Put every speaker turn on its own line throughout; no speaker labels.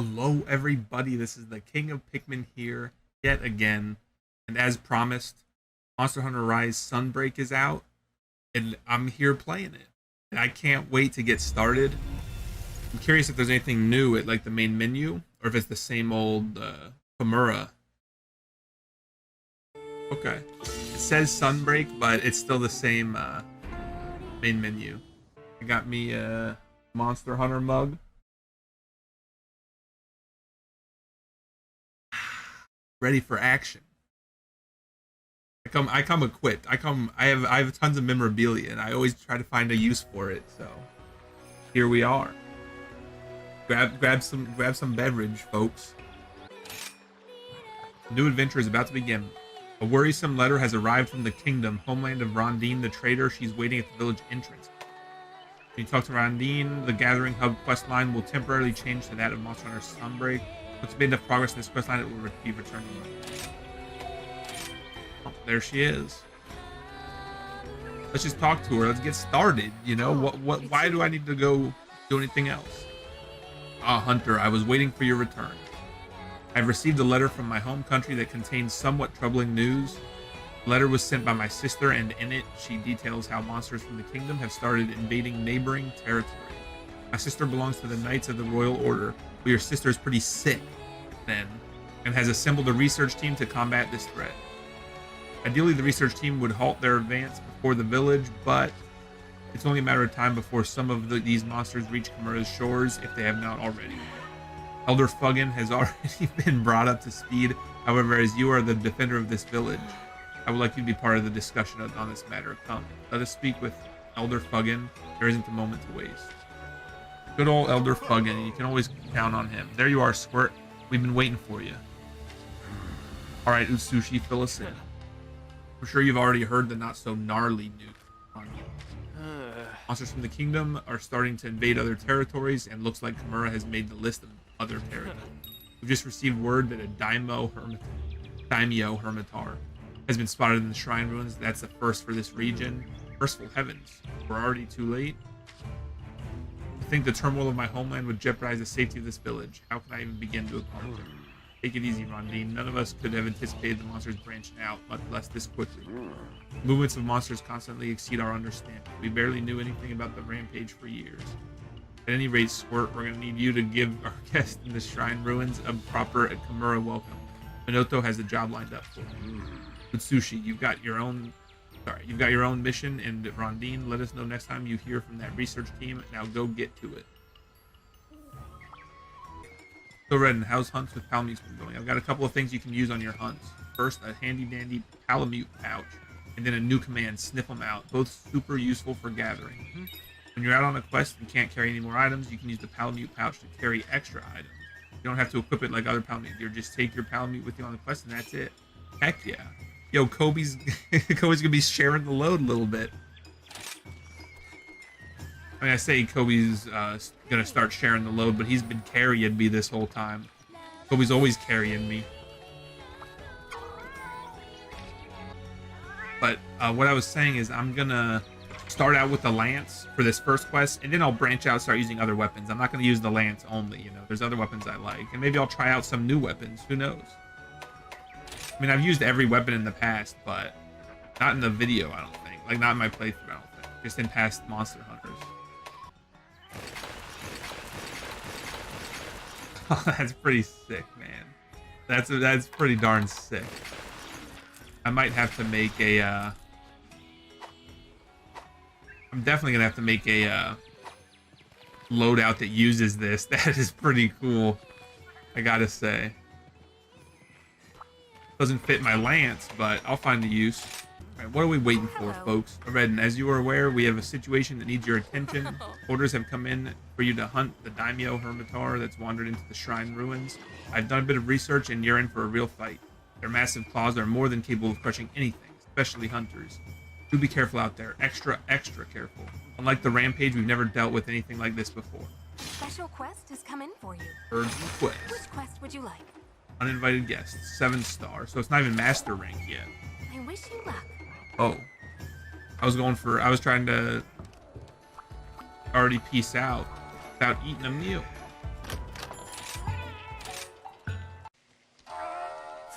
Hello, everybody. This is the King of Pikmin here yet again. And as promised, Monster Hunter Rise Sunbreak is out, and I'm here playing it. And I can't wait to get started. I'm curious if there's anything new at like the main menu, or if it's the same old Kimura. Okay. It says Sunbreak, but it's still the same main menu. I got me a Monster Hunter mug. Ready for action. I come equipped. I have tons of memorabilia and I always try to find a use for it. So here we are. Grab some beverage, folks. A new adventure is about to begin. A worrisome letter has arrived from the kingdom, homeland of Rondine the trader. She's waiting at the village entrance. When you talk to Rondine, the Gathering Hub quest line will temporarily change to that of Monster Hunter Sunbreak. Once you've made enough progress in this quest line, it will be returned to you. Oh, there she is. Let's just talk to her. Let's get started. You know, why do I need to go do anything else? Ah, Hunter, I was waiting for your return. I've received a letter from my home country that contains somewhat troubling news. The letter was sent by my sister, and in it, she details how monsters from the kingdom have started invading neighboring territory. My sister belongs to the Knights of the Royal Order. But your sister is pretty sick, then, and has assembled a research team to combat this threat. Ideally, the research team would halt their advance before the village, but it's only a matter of time before some of these monsters reach Kimura's shores, if they have not already. Elder Fuggin has already been brought up to speed. However, as you are the defender of this village, I would like you to be part of the discussion on this matter. Come, let us speak with Elder Fuggin. There isn't a moment to waste. Good old Elder Fuggin, you can always count on him. There you are, Squirt. We've been waiting for you. Alright, Utsushi, fill us in. I'm sure you've already heard the not-so-gnarly news on you. Monsters from the kingdom are starting to invade other territories, and looks like Kimura has made the list of other territories. We've just received word that a Daimyo Hermitar has been spotted in the Shrine Ruins. That's the first for this region. Merciful heavens, we're already too late. I think the turmoil of my homeland would jeopardize the safety of this village. How can I even begin to oppose it? Take it easy, Rondine. None of us could have anticipated the monsters branching out, much less this quickly. The movements of monsters constantly exceed our understanding. We barely knew anything about the rampage for years. At any rate, Squirt, we're going to need you to give our guest in the Shrine Ruins a proper Kimura welcome. Minoto has a job lined up for you. Utsushi, you've got your own mission, and Rondine, let us know next time you hear from that research team. Now go get to it. So Redden, how's hunts with Palamutes been going? I've got a couple of things you can use on your hunts. First, a handy dandy Palamute pouch, and then a new command, Sniff them out. Both super useful for gathering. When you're out on a quest and can't carry any more items, you can use the Palamute pouch to carry extra items. You don't have to equip it like other Palamute. You just take your Palamute with you on the quest, and that's it. Heck yeah. Yo, Kobe's gonna be sharing the load a little bit. I mean, I say Kobe's gonna start sharing the load, but he's been carrying me this whole time. Kobe's always carrying me. But what I was saying is I'm gonna start out with the lance for this first quest, and then I'll branch out, start using other weapons. I'm not gonna use the lance only, you know. There's other weapons I like, and maybe I'll try out some new weapons. Who knows? I mean, I've used every weapon in the past, but not in the video, I don't think. Like, not in my playthrough, I don't think. Just in past Monster Hunters. Oh, that's pretty sick, man. That's pretty darn sick. I might have to make a, I'm definitely gonna have to make a, loadout that uses this. That is pretty cool, I gotta say. Doesn't fit my lance, but I'll find a use. All right, what are we waiting for, folks? Redden, as you are aware, we have a situation that needs your attention. Orders have come in for you to hunt the Daimyo Hermitar that's wandered into the Shrine Ruins. I've done a bit of research, and you're in for a real fight. Their massive claws are more than capable of crushing anything, especially hunters. Do be careful out there. Extra, extra careful. Unlike the Rampage, we've never dealt with anything like this before.
Special quest has come in for you.
Urgent quest.
Which quest would you like?
Uninvited guests, 7-star, so it's not even master rank yet.
I wish you luck.
Oh, I was trying to already peace out without eating a meal.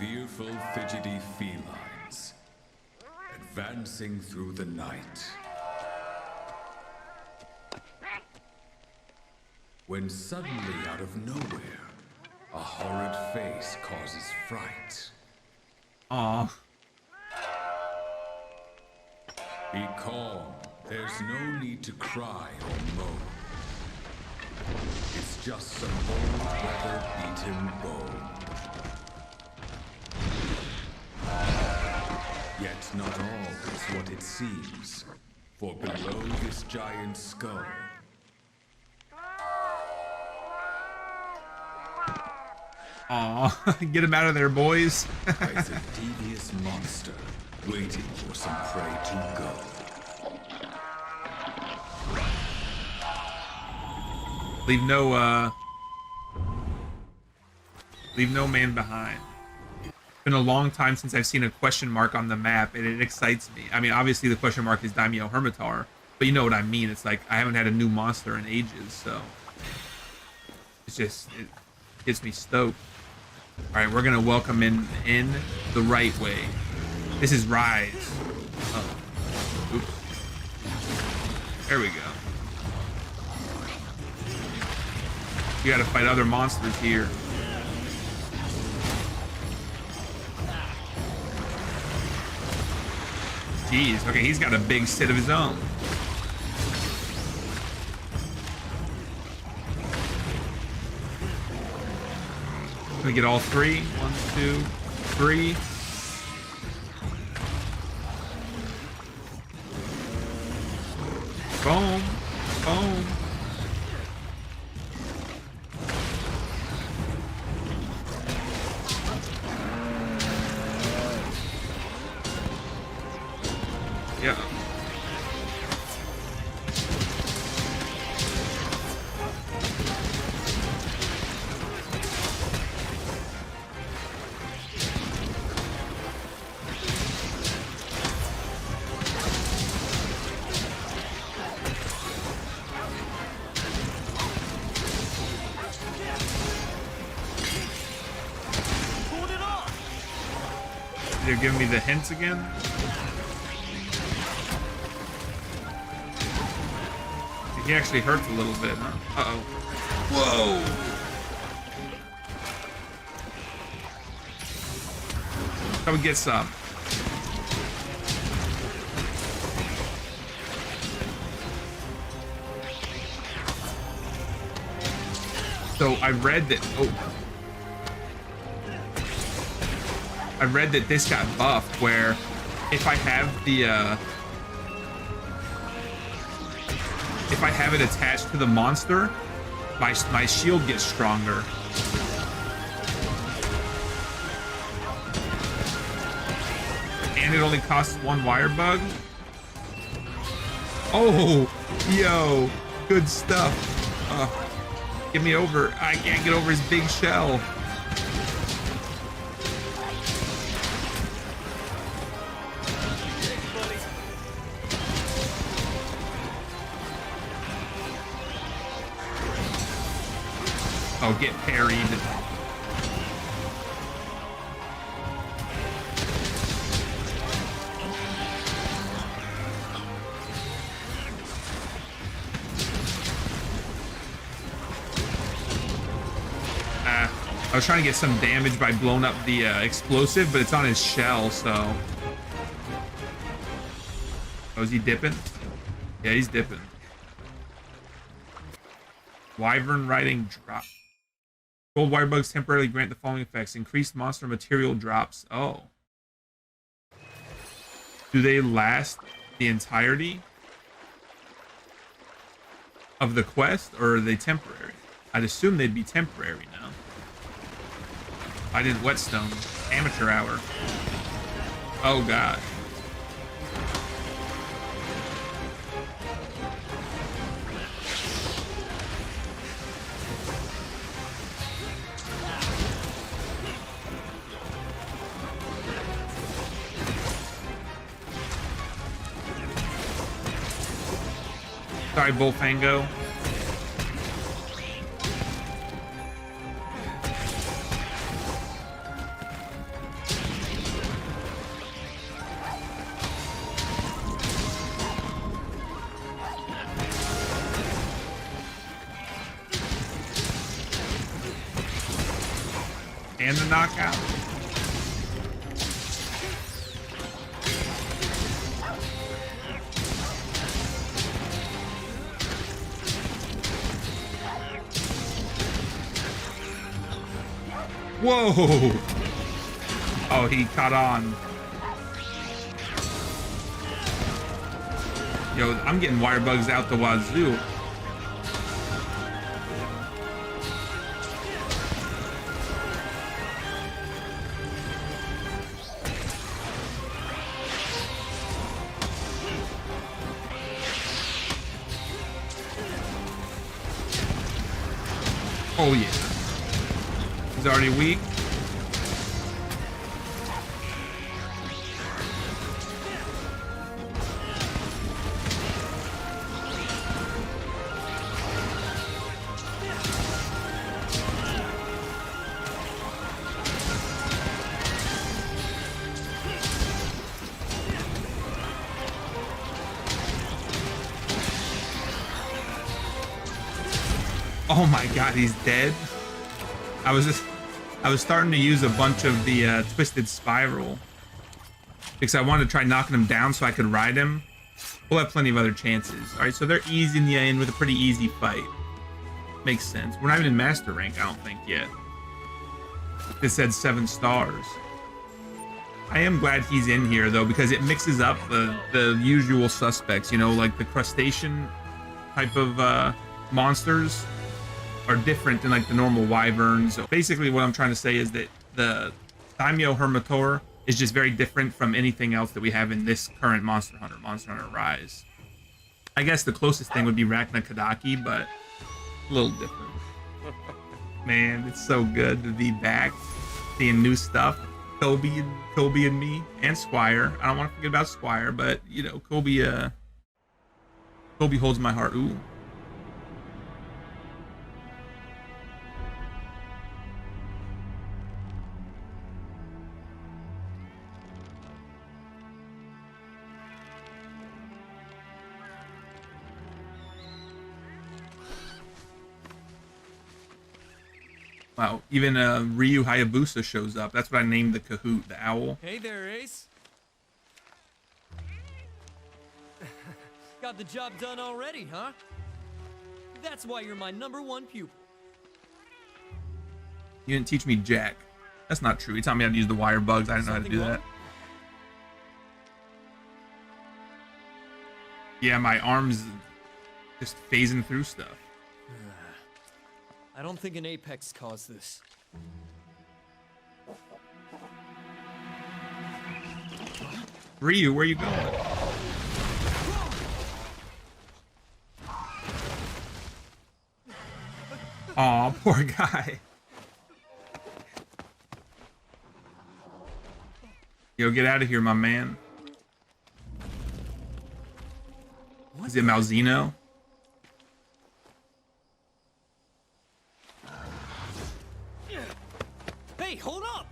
Fearful, fidgety felines, advancing through the night. When suddenly, out of nowhere, a horrid face causes fright.
Aw.
Be calm. There's no need to cry or moan. It's just some old weather-beaten bone. Yet not all is what it seems, for below this giant skull,
Aw. Get him out of there, boys.
lies a devious monster waiting for some prey to go.
Leave no man behind. It's been a long time since I've seen a question mark on the map, and it excites me. I mean, obviously the question mark is Daimyo Hermitar, but you know what I mean. It's like I haven't had a new monster in ages, so it's just, it gets me stoked. All right, we're gonna welcome in the right way. This is Rise. Oh, oops. There we go. You gotta fight other monsters here. Jeez, okay, he's got a big sit of his own. Let me get all three. 1, 2, 3. Boom. Boom. Yeah. They're giving me the hints again. He actually hurts a little bit, huh? Uh-oh. Whoa! Come and get some. So I read that, I read that this got buffed where if I have the, if I have it attached to the monster, my shield gets stronger. And it only costs 1 wire bug. Oh, yo, good stuff. Get me over. I can't get over his big shell. Oh, get parried. I was trying to get some damage by blowing up the explosive, but it's on his shell, so... Oh, is he dipping? Yeah, he's dipping. Wyvern riding drop. Gold wire bugs temporarily grant the following effects. Increased monster material drops. Oh. Do they last the entirety of the quest, or are they temporary? I'd assume they'd be temporary now. I didn't whetstone. Amateur hour. Oh god. Sorry, Bullfango. And the knockout. Whoa! Oh, he caught on. Yo, I'm getting wire bugs out the wazoo. Oh yeah. He's already weak. Oh my god, he's dead. I was starting to use a bunch of the twisted spiral because I wanted to try knocking him down so I could ride him. We'll have plenty of other chances. All right, so they're easing you in with a pretty easy fight. Makes sense. We're not even in master rank, I don't think, yet. This said 7 stars. I am glad he's in here though, because it mixes up the usual suspects, you know, like the crustacean type of monsters are different than like the normal wyverns. So basically what I'm trying to say is that the Daimyo Hermitor is just very different from anything else that we have in this current Monster Hunter Rise. I guess the closest thing would be Rachna Kadaki, but a little different. Man, it's so good to be back, seeing new stuff. Kobe and me, and Squire. I don't want to forget about Squire, but you know, Kobe holds my heart. Ooh. Wow, even Ryu Hayabusa shows up. That's what I named the Kahoot, the owl.
Hey there, Ace. Got the job done already, huh? That's why you're my #1 pupil.
You didn't teach me jack. That's not true. He taught me how to use the wire bugs. I didn't know how to do that. Yeah, my arms just phasing through stuff.
I don't think an Apex caused this.
Ryu, where you going? Aw, poor guy. Yo, get out of here, my man. Is it Malzeno?
Hey, hold up!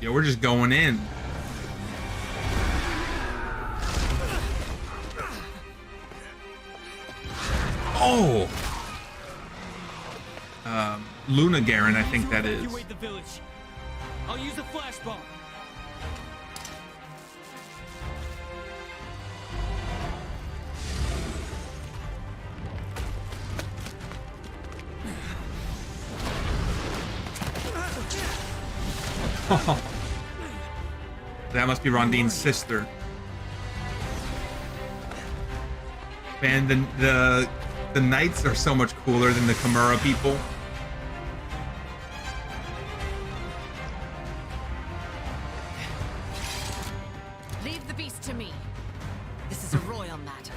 Yo, we're just going in. Oh! Luna Garen, I think that is.
Evacuate the village. I'll use a flash bomb.
That must be Rondine's sister. Man, the knights are so much cooler than the Kimura people.
Leave the beast to me. This is a royal matter.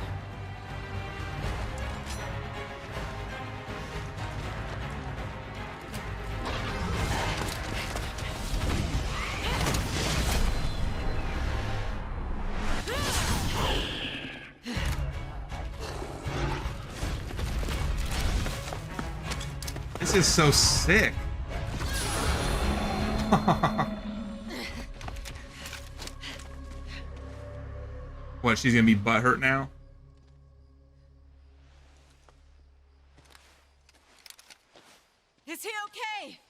This is so sick. What, she's gonna be butthurt now?
Is he okay?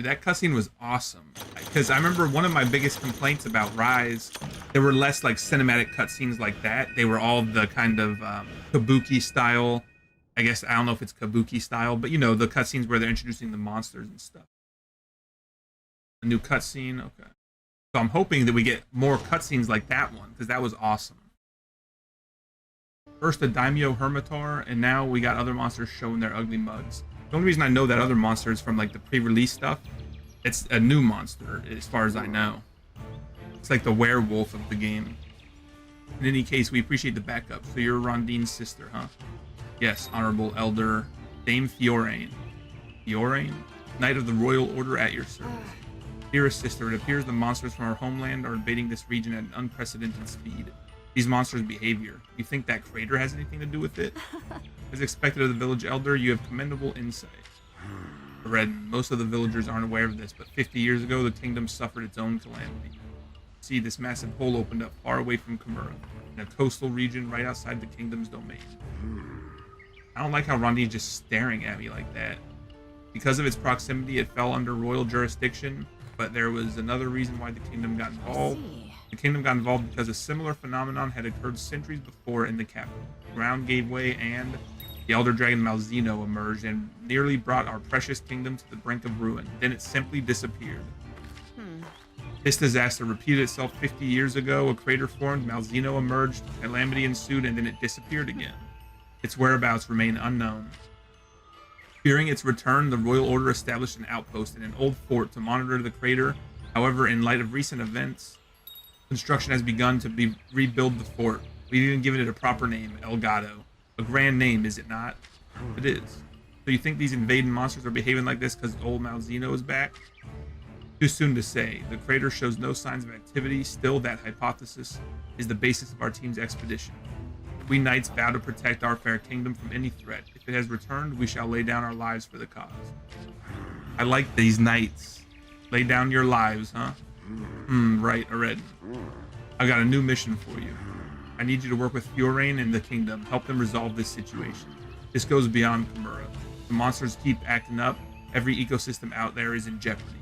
Dude, that cutscene was awesome. Because I remember one of my biggest complaints about Rise, there were less like cinematic cutscenes like that. They were all the kind of kabuki style. I guess I don't know if it's kabuki style, but you know, the cutscenes where they're introducing the monsters and stuff. A new cutscene, okay. So I'm hoping that we get more cutscenes like that one, because that was awesome. First a Daimyo Hermitar, and now we got other monsters showing their ugly mugs. The only reason I know that other monster is from like the pre-release stuff. It's a new monster, as far as I know. It's like the werewolf of the game. In any case, we appreciate the backup. So you're Rondine's sister, huh? Yes, Honorable Elder Dame Fiorane. Fiorane? Knight of the Royal Order at your service. Dearest sister, it appears the monsters from our homeland are invading this region at an unprecedented speed. These monsters' behavior. You think that crater has anything to do with it? As expected of the village elder, you have commendable insight. Red, most of the villagers aren't aware of this, but 50 years ago, the kingdom suffered its own calamity. See, this massive hole opened up far away from Kimura, in a coastal region right outside the kingdom's domain. I don't like how Rondine's just staring at me like that. Because of its proximity, it fell under royal jurisdiction, but there was another reason why the kingdom got involved. The kingdom got involved because a similar phenomenon had occurred centuries before in the capital. The ground gave way and the elder dragon Malzeno emerged and nearly brought our precious kingdom to the brink of ruin. Then it simply disappeared. This disaster repeated itself 50 years ago. A crater formed, Malzeno emerged, calamity ensued, and then it disappeared again. Its whereabouts remain unknown. Fearing its return, the Royal Order established an outpost in an old fort to monitor the crater. However, in light of recent events, construction has begun to rebuild the fort. We've even given it a proper name, Elgado. A grand name, is it not? It is. So you think these invading monsters are behaving like this because old Malzeno is back? Too soon to say. The crater shows no signs of activity. Still, that hypothesis is the basis of our team's expedition. We knights vow to protect our fair kingdom from any threat. If it has returned, we shall lay down our lives for the cause. I like these knights. Lay down your lives, huh? Right, Ared. I've got a new mission for you. I need you to work with Fiorane and the kingdom. Help them resolve this situation. This goes beyond Kimura. The monsters keep acting up. Every ecosystem out there is in jeopardy.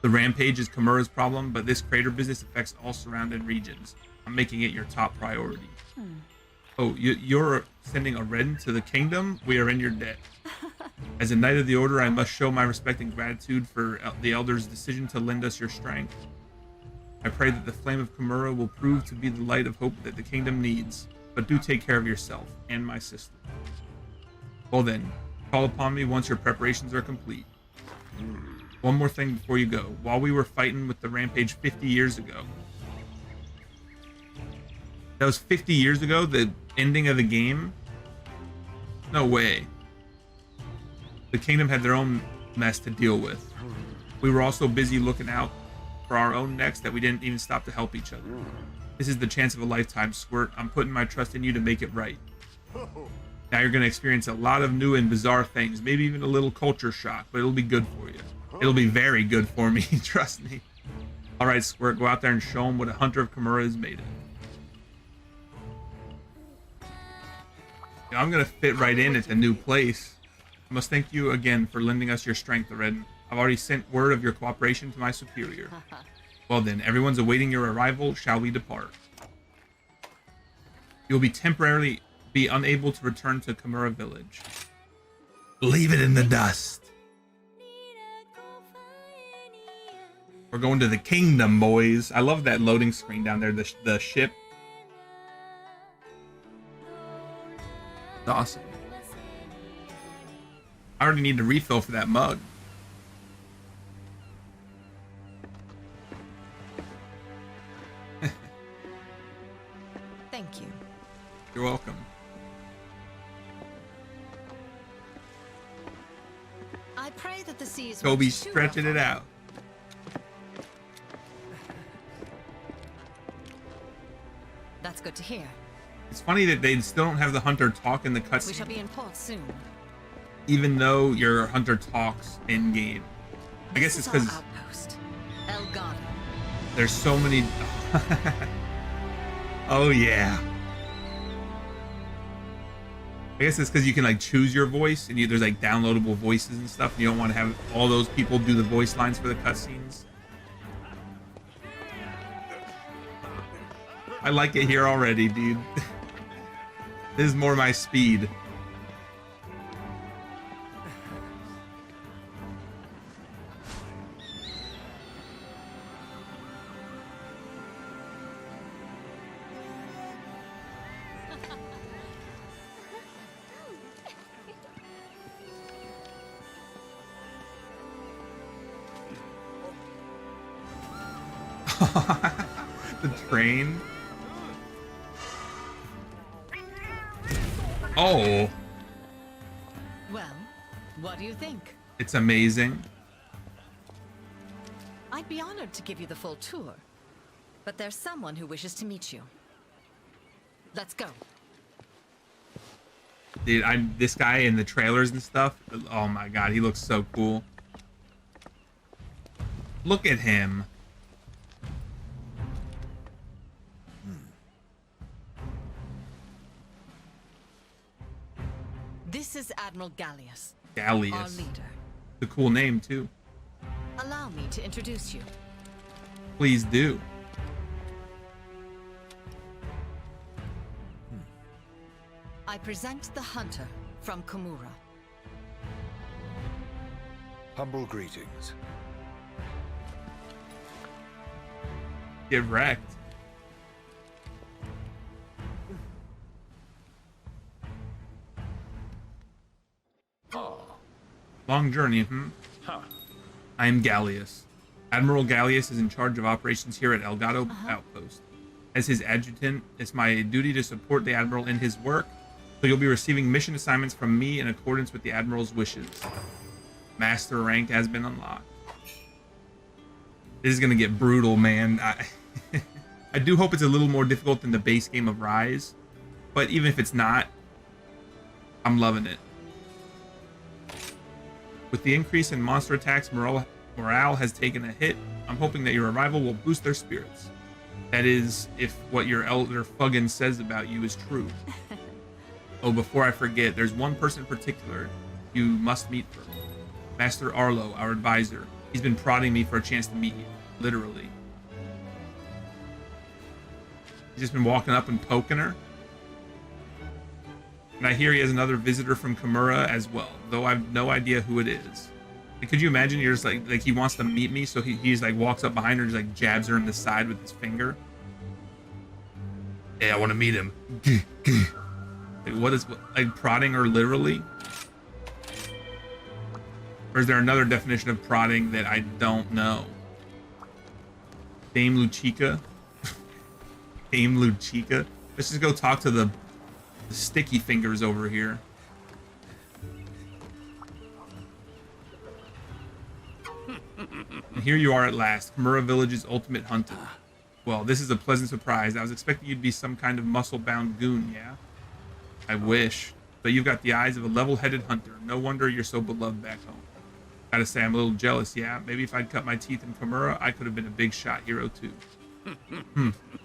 The rampage is Kimura's problem, but this crater business affects all surrounding regions. I'm making it your top priority. Oh, you're sending a Red to the kingdom? We are in your debt. As a knight of the order, I must show my respect and gratitude for the elder's decision to lend us your strength. I pray that the flame of Kimura will prove to be the light of hope that the kingdom needs. But do take care of yourself and my sister. Well then, call upon me once your preparations are complete. One more thing before you go. While we were fighting with the rampage 50 years ago, that was 50 years ago, the ending of the game? No way. The kingdom had their own mess to deal with. We were also busy looking out for our own necks that we didn't even stop to help each other. This is the chance of a lifetime, Squirt. I'm putting my trust in you to make it right. Now you're going to experience a lot of new and bizarre things, maybe even a little culture shock, but it'll be good for you. It'll be very good for me, trust me. All right, Squirt, go out there and show them what a hunter of Kimura is made of. I'm going to fit right in at the new place. I must thank you again for lending us your strength, Red. I've already sent word of your cooperation to my superior. Well then, everyone's awaiting your arrival. Shall we depart? You'll be temporarily unable to return to Kimura village. Leave it in the dust. We're going to the kingdom, boys. I love that loading screen down there, the ship. It's awesome. I already need to refill for that mug.
Thank you.
You're welcome.
I pray that the seas
Toby's stretching it out.
That's good to hear.
It's funny that they still don't have the hunter talk in the
We shall
cutscene,
be in port soon.
even though your hunter talks in game. I guess it's because
Outpost, Elgado.
there's so many. Oh yeah. I guess it's because you can like choose your voice, and there's like downloadable voices and stuff. And you don't want to have all those people do the voice lines for the cutscenes. I like it here already, dude. This is more my speed. The train. Oh,
Well, what do you think?
it's amazing.
I'd be honored to give you the full tour, but there's someone who wishes to meet you. Let's go.
Dude, this guy in the trailers and stuff. Oh my god, he looks so cool. Look at him.
This is Admiral Gallius, our
Gallius.
leader.
The cool name too.
Allow me to introduce you.
Please do.
I present the Hunter from Komura.
Humble greetings.
Get wrecked. Long journey, I am Gallius. Admiral Gallius is in charge of operations here at Elgado Outpost. As his adjutant, it's my duty to support the Admiral in his work, so you'll be receiving mission assignments from me in accordance with the Admiral's wishes. Master rank has been unlocked. This is gonna get brutal, man. I do hope it's a little more difficult than the base game of Rise, but even if it's not, I'm loving it. With the increase in monster attacks, morale has taken a hit. I'm hoping that your arrival will boost their spirits. That is, if what your Elder Fuggin says about you is true. Oh, before I forget, there's one person in particular you must meet first. Master Arlo, our advisor. He's been prodding me for a chance to meet you, literally. He's just been walking up and poking her. And I hear he has another visitor from Komura as well, though I have no idea who it is. Like, could you imagine you're just like he wants to meet me, so he's like walks up behind her and just like jabs her in the side with his finger. Hey, I want to meet him. Like, what is, like, prodding her literally? Or is there another definition of prodding that I don't know? Dame Luchica? Dame Luchica? Let's just go talk to the sticky fingers over here. And here you are at last, Komura Village's ultimate hunter. Well, this is a pleasant surprise. I was expecting you'd be some kind of muscle-bound goon, yeah? I wish. But you've got the eyes of a level-headed hunter. No wonder you're so beloved back home. Gotta say, I'm a little jealous, yeah? Maybe if I'd cut my teeth in Komura, I could have been a big shot hero too.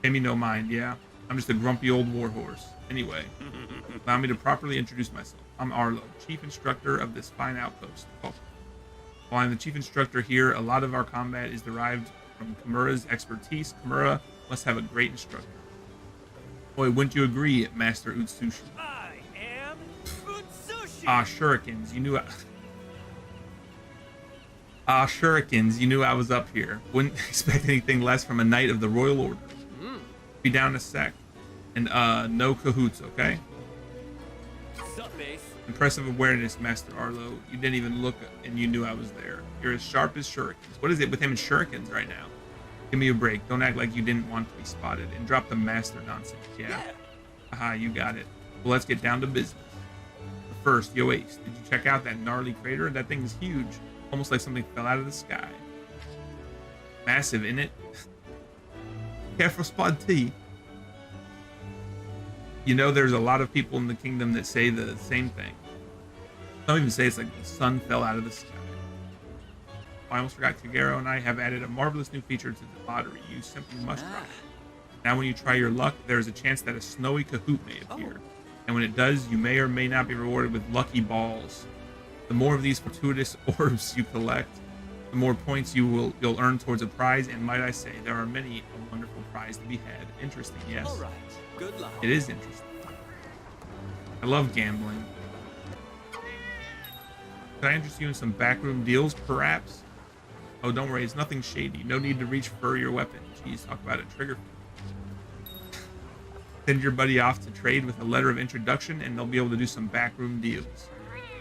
Pay me no mind, yeah? I'm just a grumpy old warhorse. Anyway, allow me to properly introduce myself. I'm Arlo, chief instructor of this fine outpost. While I'm the chief instructor here, a lot of our combat is derived from Komura's expertise. Komura must have a great instructor. Boy, wouldn't you agree, Master Utsushi?
I am Utsushi.
Shurikens, you knew Shurikens, you knew I was up here. Wouldn't expect anything less from a knight of the Royal Order. Be down a sec. And no cahoots, okay?
Sup, Ace?
Impressive awareness, Master Arlo. You didn't even look and you knew I was there. You're as sharp as shurikens. What is it with him and shurikens right now? Give me a break. Don't act like you didn't want to be spotted. And drop the master nonsense, yeah? Aha, you got it. Well, let's get down to business. But first, yo Ace, did you check out that gnarly crater? That thing is huge. Almost like something fell out of the sky. Massive, innit? Careful, Spot T. You know, there's a lot of people in the kingdom that say the same thing. Some even say it's like the sun fell out of the sky. I almost forgot, Kagero and I have added a marvelous new feature to the lottery. You simply must try it. Now when you try your luck, there's a chance that a snowy Kahoot may appear. And when it does, you may or may not be rewarded with lucky balls. The more of these fortuitous orbs you collect, the more points you'll earn towards a prize. And might I say, there are many a wonderful prize to be had. Interesting, yes.
All right. Good luck.
It is interesting. I love gambling. Could I interest you in some backroom deals, perhaps? Oh, don't worry, it's nothing shady. No need to reach for your weapon. Jeez, talk about a trigger. Send your buddy off to trade with a letter of introduction, and they'll be able to do some backroom deals.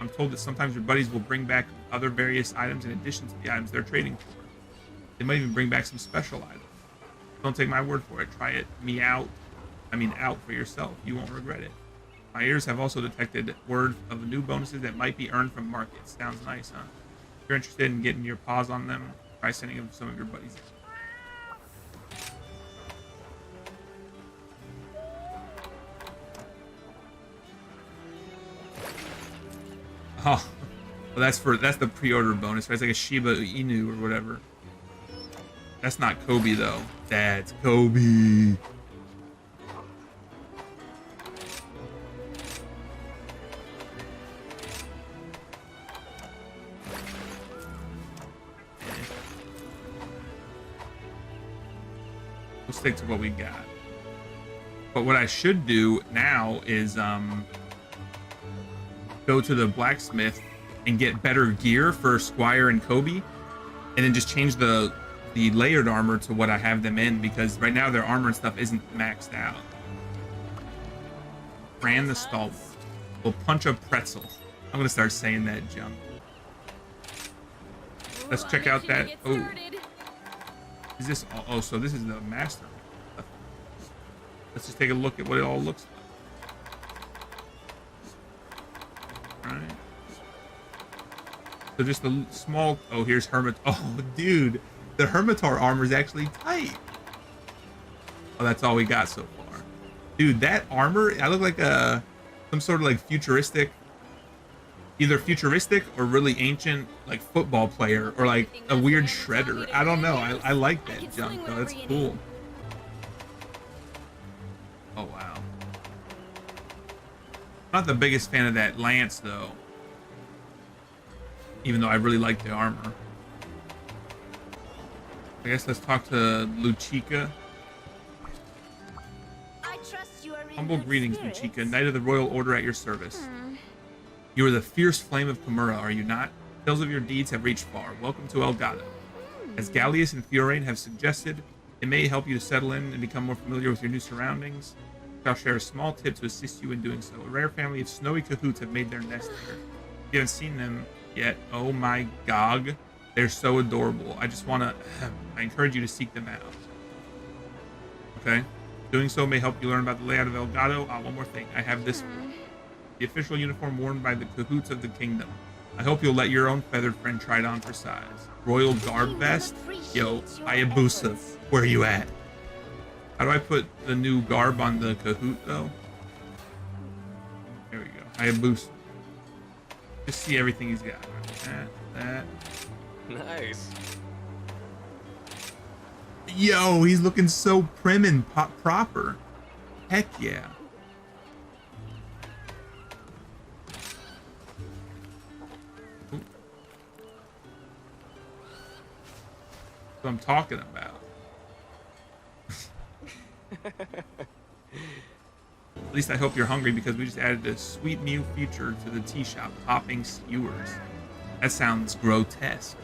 I'm told that sometimes your buddies will bring back other various items in addition to the items they're trading for. They might even bring back some special items. Don't take my word for it. Try it out for yourself. You won't regret it. My ears have also detected word of new bonuses that might be earned from markets. Sounds nice, huh? If you're interested in getting your paws on them, try sending them some of your buddies. Oh, well, that's the pre-order bonus, right? It's like a Shiba Inu or whatever. That's not Kobe though. That's Kobe. We'll stick to what we got. But what I should do now is go to the blacksmith and get better gear for Squire and Kobe, and then just change the layered armor to what I have them in, because right now their armor and stuff isn't maxed out. Fran the Stalwart will punch a pretzel. I'm gonna start saying that junk. Let's check out that. Oh, is this? Oh, so this is the master. Let's just take a look at what it all looks like. All right. So just the small. Oh, here's Hermit. Oh, dude, the Hermitar armor is actually tight. Oh, that's all we got so far, dude. That armor, I look like some sort of like futuristic, either futuristic or really ancient like football player, or like a weird shredder. I don't know. I like that junk though. That's cool. Oh wow. Not the biggest fan of that lance though, even though I really like the armor. I guess let's talk to Luchika.
I trust you are in
Humble
good
greetings,
spirits.
Luchika, Knight of the Royal Order at your service. You are the fierce flame of Chimera, are you not? Tales of your deeds have reached far. Welcome to Elgado. As Gallius and Fiorane have suggested, it may help you to settle in and become more familiar with your new surroundings. I'll share a small tip to assist you in doing so. A rare family of snowy cahoots have made their nest here. If you haven't seen them yet, oh my gog, they're so adorable. I just want to, I encourage you to seek them out. Okay? Doing so may help you learn about the layout of Elgado. One more thing. I have this one. The official uniform worn by the cahoots of the kingdom. I hope you'll let your own feathered friend try it on for size. Royal garb vest? Yo, Hayabusa, where you at? How do I put the new garb on the cahoot though? There we go. Hayabusa. Just see everything he's got. That.
Nice.
Yo, he's looking so prim and proper. Heck yeah. Ooh. What I'm talking about. At least I hope you're hungry, because we just added a sweet new feature to the tea shop, popping skewers. That sounds grotesque.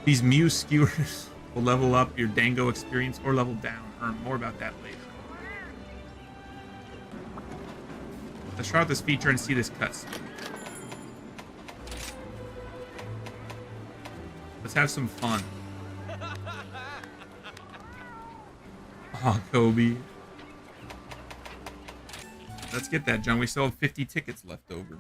These Mew skewers will level up your Dango experience or level down. More about that later. Let's try out this feature and see this cutscene. Let's have some fun. Oh, Kobe. Let's get that, John. We still have 50 tickets left over.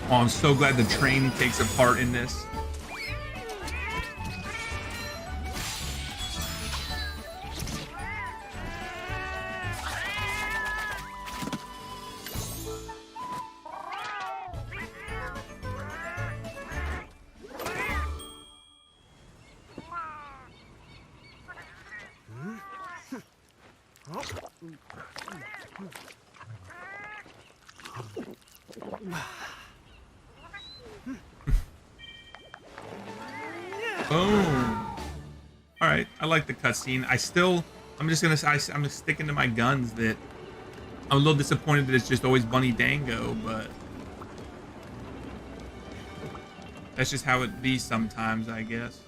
Oh, I'm so glad the train takes a part in this. Boom. All right, I like the cutscene. I'm just sticking to my guns that I'm a little disappointed that it's just always Bunny Dango, but that's just how it be sometimes, I guess.